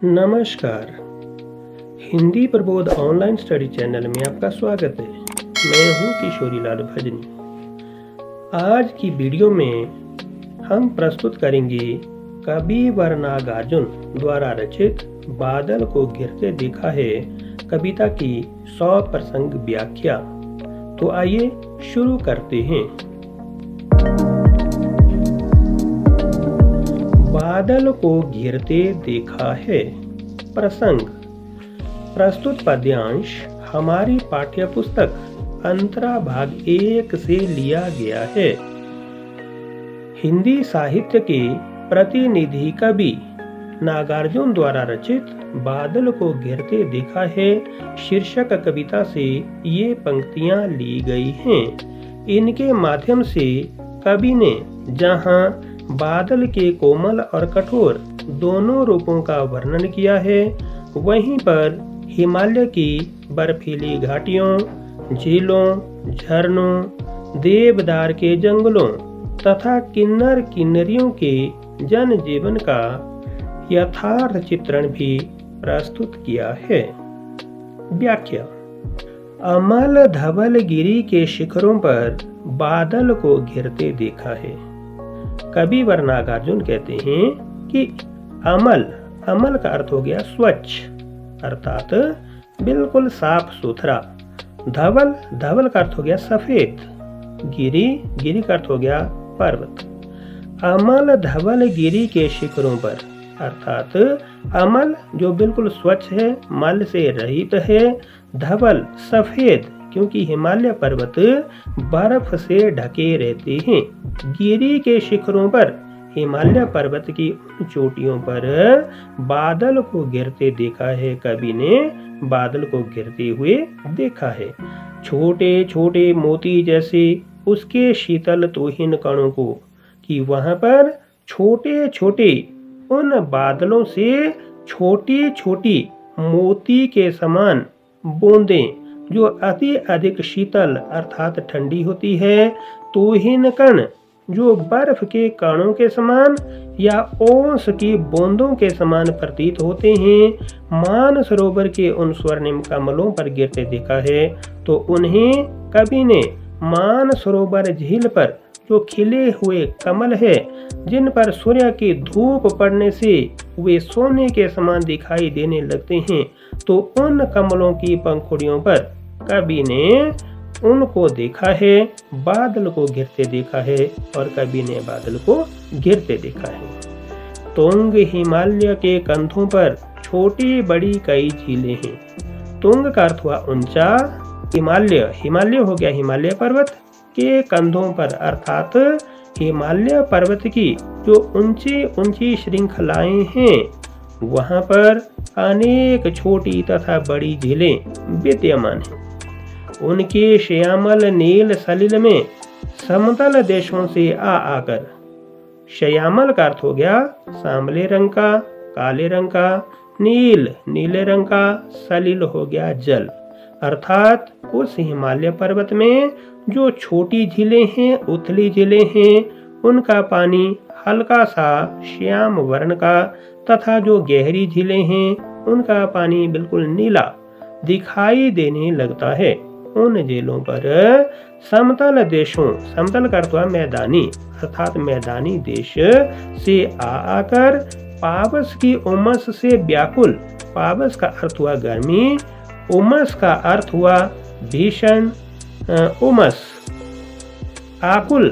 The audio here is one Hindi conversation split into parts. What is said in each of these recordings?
नमस्कार। Hindi Prabodh online study channel में आपका स्वागत है। मैं हूं किशोरीलाल भजनी। आज की वीडियो में हम प्रस्तुत करेंगे कवि वर नागार्जुन द्वारा रचित बादल को गिरते देखा है कविता की 100 प्रसंग व्याख्या। तो आइए शुरू करते हैं। बादल को घिरते देखा है। प्रसंग। प्रस्तुत पद्यांश हमारी पाठ्य पुस्तक अंतरा भाग 1 से लिया गया है। हिंदी साहित्य के प्रतिनिधि कवि नागार्जुन द्वारा रचित बादल को घिरते देखा है शीर्षक कविता से ये पंक्तियां ली गई हैं। इनके माध्यम से कवि ने जहां बादल के कोमल और कठोर दोनों रूपों का वर्णन किया है, वहीं पर हिमालय की बर्फीली घाटियों, झीलों, झरनों, देवदार के जंगलों तथा किन्नर किन्नरियों के जनजीवन का यथार्थ चित्रण भी प्रस्तुत किया है। व्याख्या। अमल धवल गिरी के शिखरों पर बादल को घिरते देखा है। कवि वर नागार्जुन कहते हैं कि अमल का अर्थ हो गया स्वच्छ, अर्थात बिल्कुल साफ सुथरा। धवल का अर्थ हो गया सफेद। गिरी का अर्थ हो गया पर्वत। अमल धवल गिरी के शिखरों पर, अर्थात अमल जो बिल्कुल स्वच्छ है, मल से रहित है, धवल सफेद क्योंकि हिमालय पर्वत बर्फ से ढके रहते हैं। गिरी के शिखरों पर, हिमालय पर्वत की उन चोटियों पर बादल को गिरते देखा है। कवि ने बादल को गिरते हुए देखा है। छोटे छोटे मोती जैसे उसके शीतल तोहिन कणों को, कि वहां पर छोटे छोटे उन बादलों से छोटी छोटी मोती के समान बूंदें जो अति अधिक शीतल अर्थात ठंडी होती है, तोहिन कण जो बर्फ के कणों के समान या ओस की बूंदों के समान प्रतीत होते हैं, मानसरोवर के उन स्वर्णिम कमलों पर गिरते देखा है। तो उन्हें कवि ने मानसरोवर झील पर जो खिले हुए कमल है, जिन पर सूर्य की धूप पड़ने से वे सोने के समान दिखाई देने लगते हैं, तो उन कमलों की पंखुड़ियों पर कवि ने उनको देखा है, बादल को गिरते देखा है और कवि ने बादल को गिरते देखा है। तुंग हिमालय के कंधों पर छोटी बड़ी कई झीलें हैं। तुंग का अर्थ हुआ ऊंचा, हिमालय हो गया हिमालय पर्वत के कंधों पर, अर्थात हिमालय पर्वत की जो ऊंची ऊंची श्रृंखलाएं हैं, वहां पर अनेक छोटी तथा बड़ी झीलें विद्यमान हैं। उनके श्यामल नील सलिल में समतल देशों से आकर, श्यामल का अर्थ हो गया सांवले रंग का, काले रंग का, नीले रंग का, सलिल हो गया जल, अर्थात उस हिमालय पर्वत में जो छोटी झीलें हैं, उथली झीलें हैं, उनका पानी हल्का सा श्याम वर्ण का तथा जो गहरी झीलें हैं, उनका पानी बिल्कुल नीला दिखाई देने लगता है। उन झीलों पर समतल देशों, समतल का अर्थ हुआ मैदानी, अर्थात मैदानी देश से आकर पावस की उमस से व्याकुल, पावस का अर्थ हुआ गर्मी, उमस का अर्थ हुआ भीषण उमस, आकुल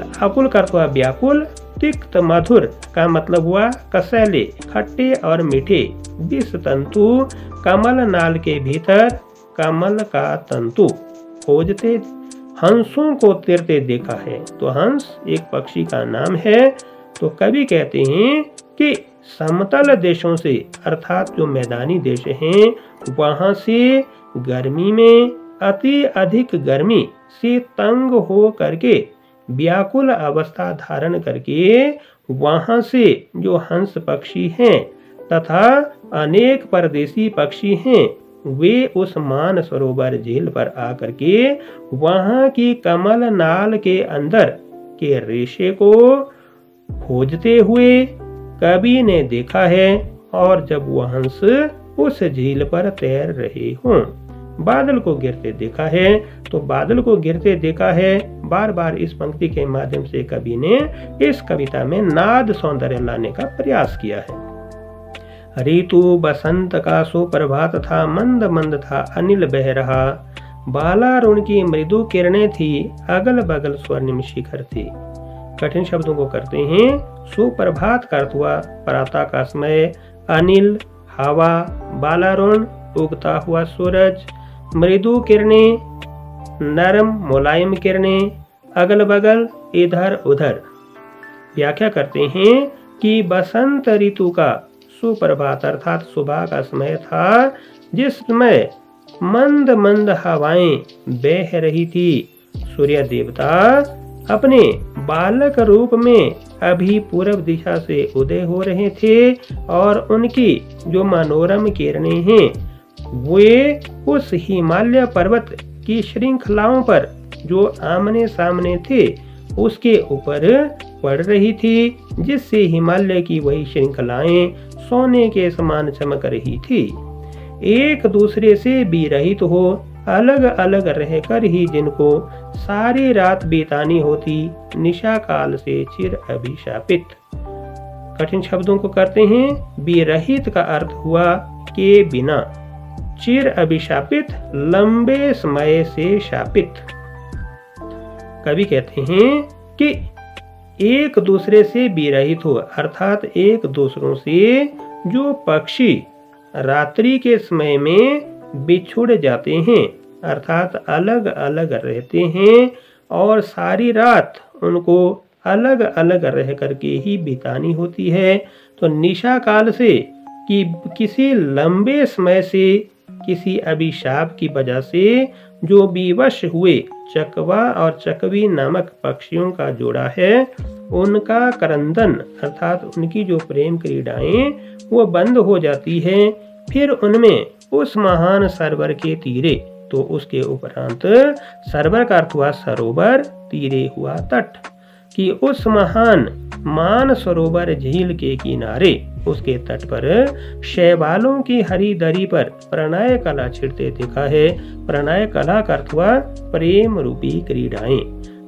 का अर्थ हुआ व्याकुल, तिक्त मधुर का मतलब हुआ कसैले, खट्टे और मीठे, विष तंतु कमल नाल के भीतर, कमल का तंतु खोजते हंसों को तैरते देखा है। तो हंस एक पक्षी का नाम है। तो कवि कहते हैं कि समतल देशों से, अर्थात जो मैदानी देश हैं, वहां से गर्मी में अति अधिक गर्मी से तंग हो करके, व्याकुल अवस्था धारण करके, वहां से जो हंस पक्षी हैं तथा अनेक परदेशी पक्षी हैं, वे उस मानसरोवर झील पर आकर के वहां की कमल नाल के अंदर के रेशे को खोजते हुए कवि ने देखा है। और जब वह हंस उस झील पर तैर रहे हों। बादल को गिरते देखा है, तो बादल को गिरते देखा है बार बार इस पंक्ति के माध्यम से कवि ने इस कविता में नाद सौंदर्य लाने का प्रयास किया है। ऋतु बसंत का सुप्रभात था, मंद मंद था अनिल बह रहा, बालारुण की मृदु किरणें थी, अगल बगल स्वर्णिम शिखर थे। कठिन शब्दों को करते हैं। सुप्रभात का अर्थ हुआ प्रातः का समय, अनिल हवा, बालारुण उगता हुआ सूरज, मृदु किरणें नरम मुलायम किरणें, अगल बगल इधर उधर। व्याख्या करते हैं कि बसंत ऋतु का सुप्रभात अर्थात सुबह का समय था, जिसमें मंद मंद हवाएं बह रही थी। सूर्य देवता अपने बालक रूप में अभी पूर्व दिशा से उदय हो रहे थे और उनकी जो मनोरम किरणें हैं वे उस हिमालय पर्वत की श्रृंखलाओं पर जो आमने सामने थे उसके ऊपर पड़ रही थी, जिससे हिमालय की वही श्रृंखलाएं सोने के समान चमक रही थी। एक दूसरे से विरहित हो, अलग अलग रहकर ही जिनको सारी रात बितानी होती, निशा काल से चिर अभिशापित। कठिन शब्दों को करते हैं। विरहित का अर्थ हुआ के बिना, चिर अभिशापित लंबे समय से शापित। कवि कहते हैं कि एक दूसरे से विरहित हो अर्थात एक दूसरों से जो पक्षी रात्रि के समय में बिछुड़ जाते हैं अर्थात अलग अलग रहते हैं और सारी रात उनको अलग अलग रह करके ही बितानी होती है, तो निशा काल से कि किसी लंबे समय से किसी अभिशाप की वजह से जो विवश हुए चकवा और चकवी नामक पक्षियों का जोड़ा है, उनका करंदन अर्थात उनकी जो प्रेम क्रीडाएं वो बंद हो जाती है। फिर उनमें उस महान सरोवर के तीरे, तो उसके उपरांत सरोवर का अर्थ हुआ सरोवर, तीरे हुआ तट, कि उस महान मान सरोवर झील के किनारे उसके तट पर शैवालों की हरी दरी पर प्रणय कला छिड़ते देखा है। प्रणय कला का अर्थ हुआ प्रेम रूपी क्रीडाएं।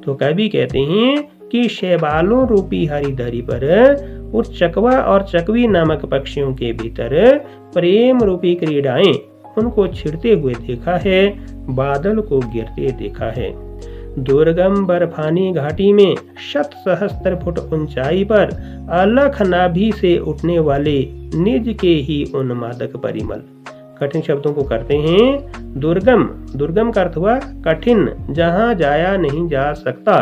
तो कवि कहते हैं कि शैवालों रूपी हरी दरी पर उस चकवा और चकवी नामक पक्षियों के भीतर प्रेम रूपी क्रीडाएं उनको छिड़ते हुए देखा है, बादल को गिरते देखा है। दुर्गम बर्फानी घाटी में शत सहस्त्र फुट ऊंचाई पर अलख नाभि से उठने वाले निज के ही उन्मादक परिमल। कठिन शब्दों को करते हैं। दुर्गम, दुर्गम का अर्थ हुआ कठिन, जहाँ जाया नहीं जा सकता।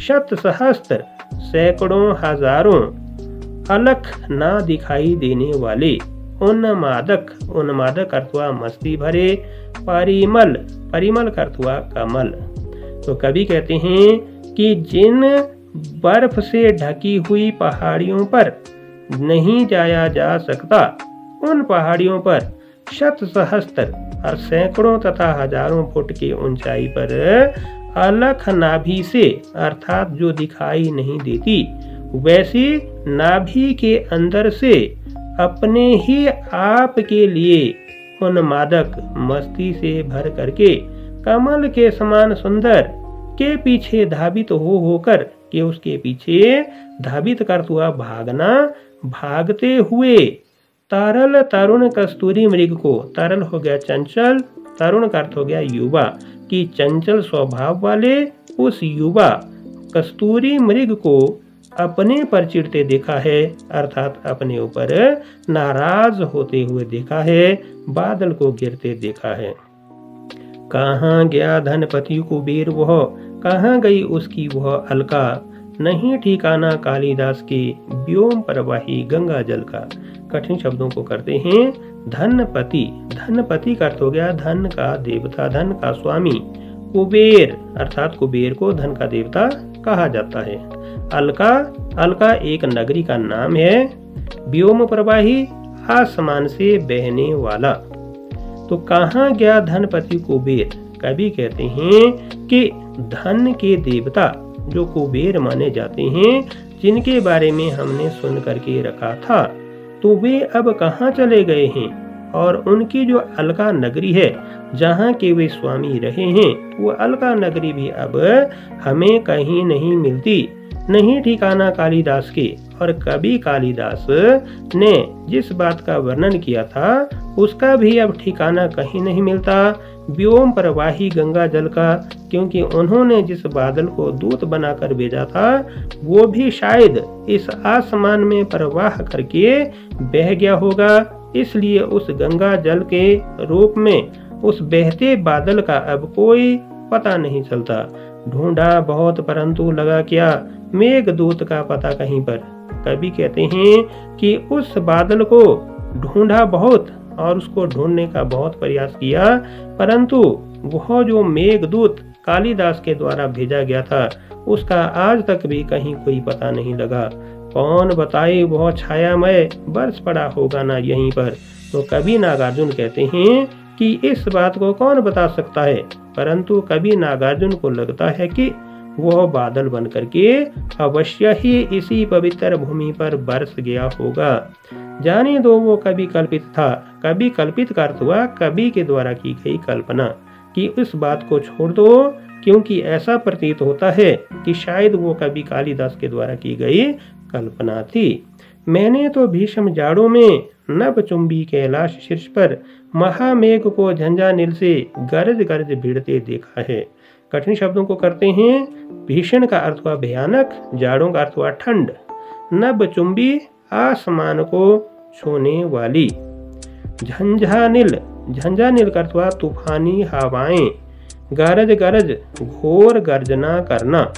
शत सहस्त्र सैकड़ों हजारों, अलख ना दिखाई देने वाले, उन्मादक, उन्मादक अर्थ हुआ मस्ती भरे, परिमल, परिमल का अर्थ हुआ कमल। तो कवि कहते हैं कि जिन बर्फ से ढकी हुई पहाड़ियों पर नहीं जाया जा सकता, उन पहाड़ियों पर शत सहस्त्र और सैकड़ों तथा हजारों फुट की ऊंचाई पर अलख नाभि से अर्थात जो दिखाई नहीं देती, वैसी नाभि के अंदर से अपने ही आप के लिए उन्मादक मस्ती से भर करके कमल के समान सुंदर के पीछे धावित हो होकर के उसके पीछे धावित करता हुआ भागना, भागते हुए तरल तरुण कस्तूरी मृग को, तरल हो गया चंचल, तरुण का अर्थ हो गया युवा, कि चंचल स्वभाव वाले उस युवा कस्तूरी मृग को अपने पर चिढ़ते देखा है अर्थात अपने ऊपर नाराज होते हुए देखा है, बादल को गिरते देखा है। कहाँ गया धनपति कुबेर वह, कहाँ गई उसकी वह अलका, नहीं ठिकाना कालिदास के व्योम प्रवाही गंगा जल का। कठिन शब्दों को करते हैं। धनपति, धनपति का अर्थ हो गया धन का देवता, धन का स्वामी। कुबेर अर्थात कुबेर को धन का देवता कहा जाता है। अलका, अलका एक नगरी का नाम है। व्योम प्रवाही आसमान से बहने वाला। तो कहाँ गया धनपति कुबेर। कवि कहते हैं कि धन के देवता जो कुबेर माने जाते हैं, जिनके बारे में हमने सुन करके रखा था, तो तो वे अब कहाँ चले गए हैं, और उनकी जो अलका नगरी है जहाँ के वे स्वामी रहे हैं, वो अलका नगरी भी अब हमें कहीं नहीं मिलती। नहीं ठिकाना कालिदास के। और कवि कालिदास ने जिस बात का वर्णन किया था उसका भी अब ठिकाना कहीं नहीं मिलता। व्योम प्रवाही गंगा जल का, क्योंकि उन्होंने जिस बादल को दूत बनाकर भेजा था वो भी शायद इस आसमान में प्रवाह करके बह गया होगा। इसलिए उस गंगा जल के रूप में उस बहते बादल का अब कोई पता नहीं चलता। ढूंढा बहुत परंतु लगा क्या, मेघदूत का पता कहीं पर। कवि कहते हैं कि उस बादल को ढूंढा बहुत और उसको ढूंढने का बहुत प्रयास किया, परंतु वह जो मेघदूत कालिदास के द्वारा भेजा गया था उसका आज तक भी कहीं कोई पता नहीं लगा। कौन बताए वह छायामय बरस पड़ा होगा ना यहीं पर। तो कवि नागार्जुन कहते हैं कि इस बात को कौन बता सकता है, परंतु कवि नागार्जुन को लगता है कि वह बादल बन करके अवश्य ही इसी पवित्र भूमि पर बरस गया होगा। जाने दो वो कवि कल्पित था। कवि कल्पित का अर्थ हुआ कवि के द्वारा की गई कल्पना, कि इस बात को छोड़ दो, क्योंकि ऐसा प्रतीत होता है कि शायद वो कवि कालिदास के द्वारा की गई कल्पना थी। मैंने तो भीषण जाड़ों में नभचुंबी कैलाश शीर्ष पर महामेघ को झंझानील से गरज गरज भिड़ते देखा है। कठिन शब्दों को करते हैं। भीषण का अर्थ हुआ भयानक, जाड़ों का अर्थ हुआ ठंड, नभचुंबी आसमान को छूने वाली, झंझानील, झंझानील का अर्थ हुआ तूफानी हवाएं, गरज गरज घोर गर्जना करना।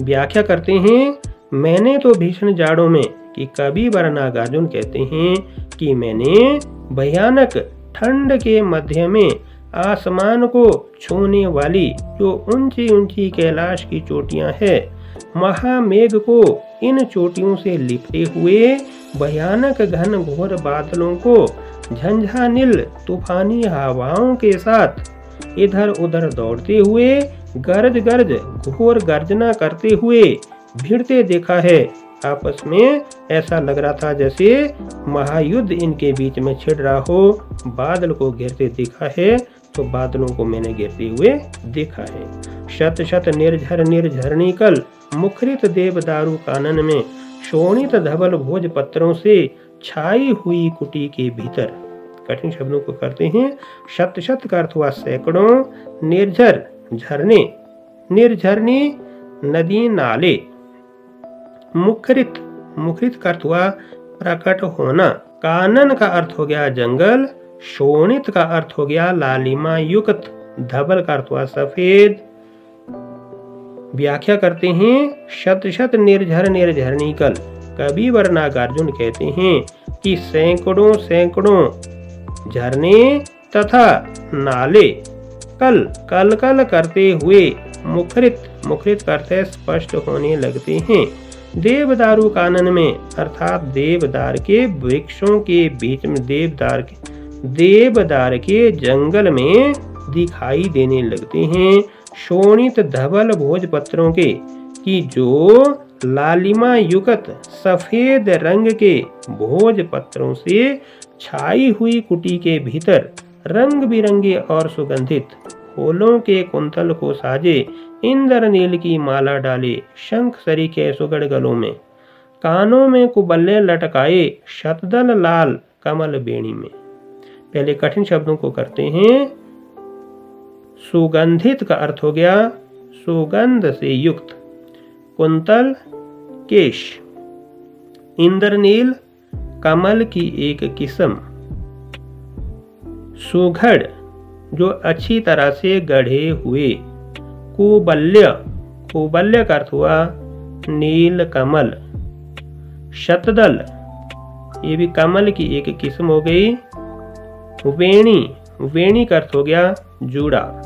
व्याख्या करते हैं, मैंने तो भीषण जाड़ों में, कि कवि नागार्जुन कहते हैं कि मैंने भयानक ठंड के मध्य में आसमान को छूने वाली जो ऊंची ऊंची कैलाश की चोटियां हैं, महामेघ को इन चोटियों से लिपटे हुए भयानक घन घोर बादलों को झंझानील तूफानी हवाओं के साथ इधर उधर दौड़ते हुए गरज गरज घोर गर्जना करते हुए भिड़ते देखा है। आपस में ऐसा लग रहा था जैसे महायुद्ध इनके बीच में छिड़ रहा हो। बादल को घेरते देखा है, तो बादलों को मैंने घेरते हुए देखा है। शत शत निर्झर निर्झरणी कल मुखरित देवदारू कानन में शोणित धवल भोज पत्रों से छाई हुई कुटी के भीतर। कठिन शब्दों को करते हैं। शत शत का अर्थ हुआ सैकड़ों, निर्झर झरने, निर्झरणी नदी नाले, मुखरित, मुखरित का अर्थ हुआ प्रकट होना, कानन का अर्थ हो गया जंगल, शोणित का अर्थ हो गया लालिमा युक्त, धवल का अर्थ हुआ सफेद। व्याख्या करते हैं, शत शत निर्झर निर्झरणी कल। कवि नागार्जुन कहते हैं कि सैकड़ों सैकड़ों झरने तथा नाले कल कल कल करते हुए मुखरित, मुखरित करते स्पष्ट होने लगते हैं। देवदारू कानन में अर्थात देवदार के वृक्षों के बीच में, देवदार के जंगल में दिखाई देने लगते हैं। शोणित धवल भोजपत्रों के, कि जो लालिमा युक्त सफेद रंग के भोजपत्रों से छाई हुई कुटी के भीतर रंग बिरंगे और सुगंधित फूलों के कुंतल को साजे, इंद्रनील की माला डाले, शंख सरी के सुगढ़ गलों में, कानों में कुबल्ले लटकाए, शतदल लाल कमल बेणी में। पहले कठिन शब्दों को करते हैं। सुगंधित का अर्थ हो गया सुगंध से युक्त, कुंतल केश, इंद्रनील कमल की एक किस्म, सुघड़ जो अच्छी तरह से गढ़े हुए, कुबल्य, कुबल्य का अर्थ हुआ नील कमल, शतदल ये भी कमल की एक किस्म हो गई, वेणी, वेणी का अर्थ हो गया जूड़ा।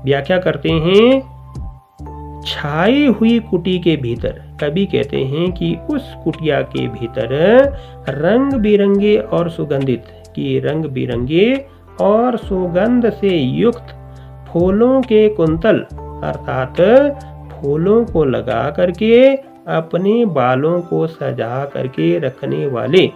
व्याख्या करते हैं, छाई हुई कुटी के भीतर, कवि कहते हैं कि उस कुटिया के भीतर रंग बिरंगे और सुगंधित, की रंग बिरंगे और सुगंध से युक्त फूलों के कुंतल अर्थात फूलों को लगा करके अपने बालों को सजा करके रखने वाले,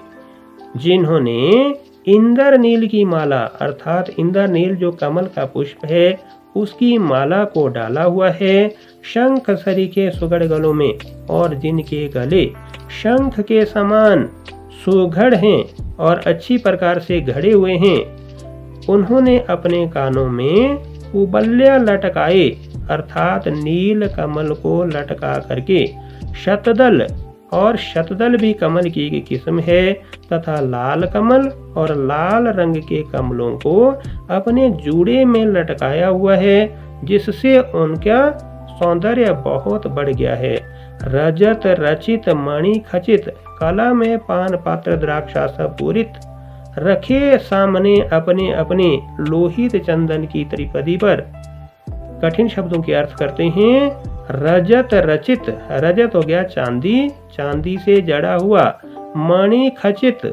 जिन्होंने इंद्रनील की माला अर्थात इंद्रनील जो कमल का पुष्प है उसकी माला को डाला हुआ है शंख सरीखे सुगढ़ गलों में, और जिनके गले शंख के समान सुघड़ हैं और अच्छी प्रकार से घड़े हुए हैं, उन्होंने अपने कानों में उबल्या लटकाए अर्थात नील कमल को लटका करके शतदल, और शतदल भी कमल की एक किस्म है, तथा लाल कमल और लाल रंग के कमलों को अपने जूड़े में लटकाया हुआ है, जिससे उनका सौंदर्य बहुत बढ़ गया है। रजत रचित मणि खचित कला में पान पात्र द्राक्षास पूरित, रखे सामने अपने अपने लोहित चंदन की त्रिपदी पर। कठिन शब्दों के अर्थ करते हैं। रजत रचित, रजत हो गया चांदी, चांदी से जड़ा हुआ। मणि खचित,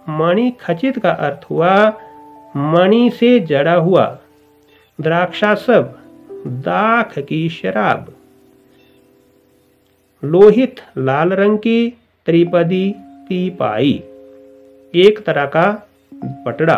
मणि खचित का अर्थ हुआ मणि से जड़ा हुआ। द्राक्षासव, दाख की शराब। लोहित, लाल रंग की। त्रिपदी, तिपाई, एक तरह का पटड़ा।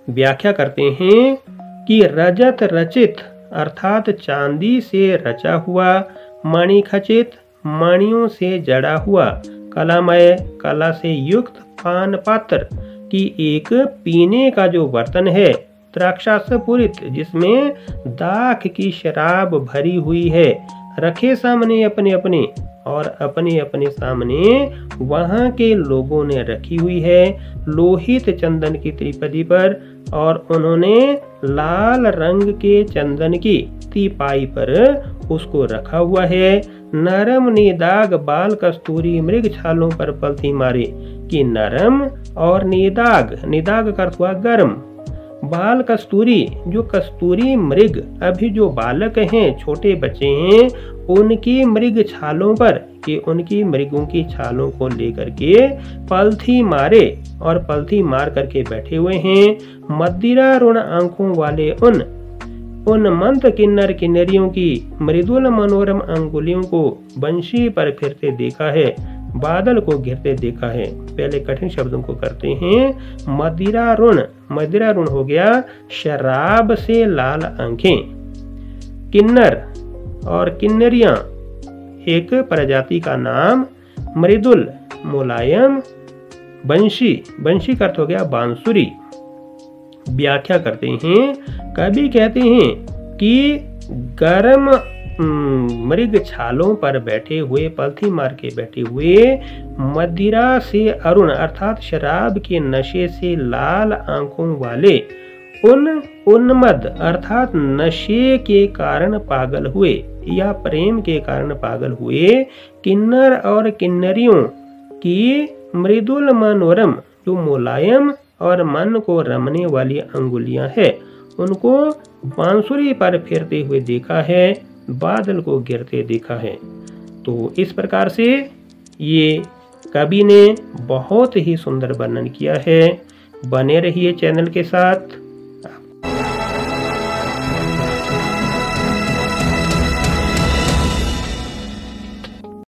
व्याख्या करते हैं कि रजत रचित अर्थात चांदी से रचा हुआ, मणि खचित मणियों से जड़ा हुआ, कलामय कला से युक्त पान पात्र की एक पीने का जो बर्तन है, द्राक्षास पूरित जिसमें दाख की शराब भरी हुई है, रखे सामने अपने अपने, और अपने अपने सामने वहां के लोगों ने रखी हुई है लोहित चंदन की त्रिपदी पर, और उन्होंने लाल रंग के चंदन की तिपाई पर उसको रखा हुआ है। नरम निदाग बाल कस्तूरी मृग छालों पर पलथी मारे, कि नरम और निदाग, निदाग का अर्थ हुआ गर्म, बाल कस्तूरी जो कस्तूरी मृग, अभी जो बालक हैं छोटे बच्चे हैं उनकी मृग छालों पर, कि उनकी मृगों की छालों को लेकर के पलथी मारे, और पलथी मार करके बैठे हुए हैं। मदिरा ऋण आंखों वाले उन मंद किन्नर किन्नरियों की मृदुल मनोरम अंगुलियों को बंशी पर फिरते देखा है, बादल को घिरते देखा है। पहले कठिन शब्दों को करते हैं। मदिरा ऋण, मदिरा ऋण हो गया शराब से लाल आंखें। किन्नर और किन्नरियां एक प्रजाति का नाम। मृदुल मुलायम। बंशी, बंशी का अर्थ हो गया बांसुरी। व्याख्या करते हैं, कवि कहते हैं कि गर्म मृग छालों पर बैठे हुए, पलथी मार के बैठे हुए, मदिरा से अरुण अर्थात शराब के नशे से लाल आंखों वाले उन उन्मद अर्थात नशे के कारण पागल हुए या प्रेम के कारण पागल हुए किन्नर और किन्नरियों की मृदुल मनोरम जो मुलायम और मन को रमने वाली अंगुलियां है, उनको बांसुरी पर फेरते हुए देखा है, बादल को गिरते देखा है। तो इस प्रकार से ये कवि ने बहुत ही सुंदर वर्णन किया है। बने रहिए चैनल के साथ।